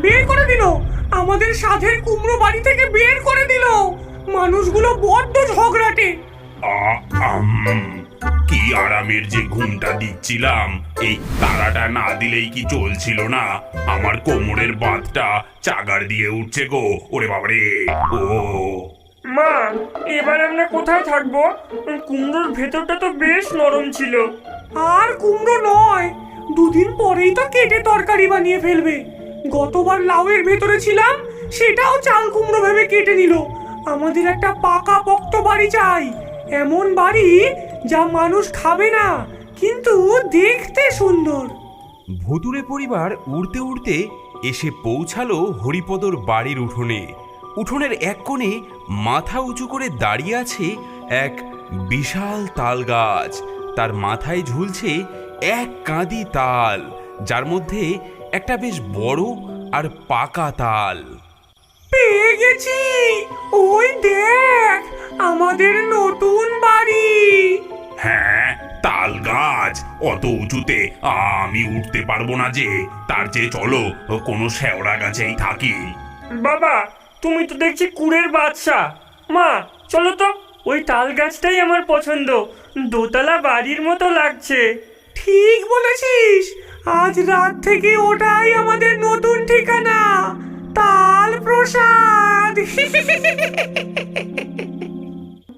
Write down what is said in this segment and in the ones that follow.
বের করে দিল। আমাদের সাধের কুমড়ো বাড়ি থেকে বের করে দিল। মানুষগুলো বড্ড ঝগড়াটে। কি আরামের যে ঘুমটা দিচ্ছিলাম, এই তারাটা না দিলেই কি চলছিল না। আমার কোমরের বাঁধটা চাগার দিয়ে উঠছে গো। ওরে বাবারে, ও মা, এবার আমরা কোথায় থাকবো? কুমড়োর ভেতরটা তো বেশ নরম ছিল। আর কুমড়ো নয়, দুদিন পরেই তো কেটে তরকারি বানিয়ে ফেলবে। গতবার লাউয়ের ভেতরে ছিলাম, সেটাও চাল কুমড়ো ভেবে কেটে নিল। আমাদের একটা পাকা পোক্ত বাড়ি চাই, এমন বাড়ি যা মানুষ খাবে না কিন্তু দেখতে সুন্দর। ভুতুড়ে পরিবার উড়তে উড়তে এসে পৌঁছালো হরিপদর বাড়ির উঠোনে। উঠোনের এক কোণে মাথা উঁচু করে দাঁড়িয়ে আছে এক বিশাল তাল গাছ। তার মাথায় ঝুলছে এক কাঁদি তাল, যার মধ্যে একটা বেশ বড় আর পাকা তাল। পেয়ে গেছি, ওই দেখ আমাদের নতুন বাড়ি। হ্যাঁ, তাল গাছ অত উঁচুতে আমি উঠতে পারবো না যে। তার চেয়ে চলো কোনো শেওড়া গাছেই থাকি। বাবা, তুমি তো দেখছি কুড়ের বাদশা। মা, চলো তো, ওই তাল গাছটাই আমার পছন্দ। দোতলা বাড়ির মতো লাগছে। ঠিক বলেছিস, আজ রাত থেকে ওটাই আমাদের নতুন ঠিকানা, তাল প্রসাদ।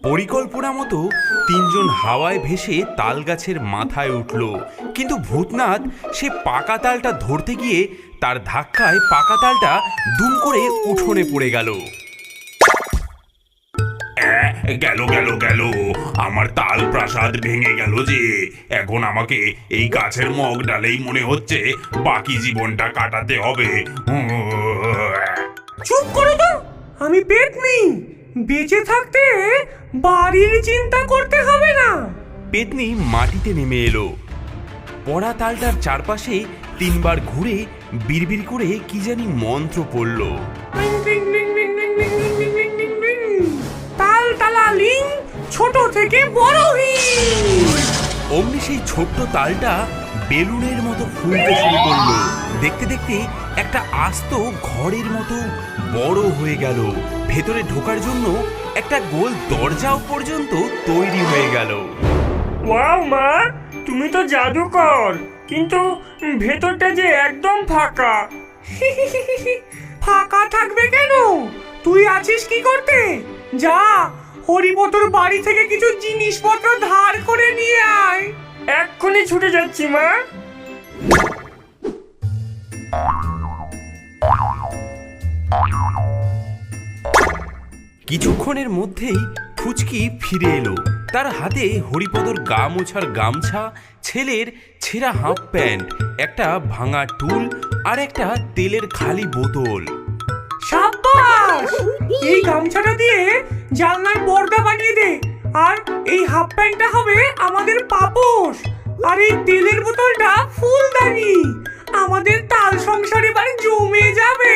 পরিকল্পনা মতো তিনজন হাওয়ায় ভেসে তাল গাছের মাথায় উঠল, কিন্তু ভূতনাথ সে পাকা তালটা ধরতে গিয়ে তার ধাক্কায় পাকা তালটা দুম করে উঠোনে পড়ে গেল। গেল গেল গেল, আমার তাল প্রাসাদ ভেঙে গেল যে। এখন আমাকে এই গাছের মগ ডালেই মনে হচ্ছে বাকি জীবনটা কাটাতে হবে। চুপ করো তো, আমি পেতনি। বেঁচে থাকতে বাড়ির চিন্তা করতে হবে না। পেতনি মাটিতে নেমে এলো। পড়া তালটার চারপাশে তিনবার ঘুরে বিড়বিড় করে কি জানি মন্ত্র পড়ল। তাল তালা লিং, ছোট থেকে বড় হিং। অমনি সেই ছোট্ট তালটা বেলুনের মতো ফুলতে শুরু করলো। দেখতে দেখতে একটা আস্ত ঘরের মতো বড় হয়ে গেল। ভেতরে ঢোকার জন্য একটা গোল দরজাও পর্যন্ত তৈরি হয়ে গেল। ওয়াও মা, তুমি তো জাদুকর, কিন্তু ভেতরটা যে একদম ফাঁকা। ফাঁকা থাকবে কেন? তুই আছিস কি করতে? যা, হরিপদর বাড়ি থেকে কিছু জিনিসপত্র ধার করে নিয়ে আয়। এক্ষুনি ছুটে যাচ্ছি মা। কিছুক্ষণের মধ্যেই ফুচকি ফিরে এলো। তার হাতে হরিপদর গা মোছার গামছা, ছেলের ছেঁড়া হাফ প্যান্ট, একটা ভাঙা টুল আর একটা তেলের খালি বোতল। সাব্বাস! এই গামছাটা দিয়ে জানলার পর্দা বানিয়ে দে, আর এই হাফ প্যান্টটা হবে আমাদের পাপোশ, আর এই তেলের বোতলটা ফুলদানি। আমাদের তাল সংসারে বাড়ি জমে যাবে।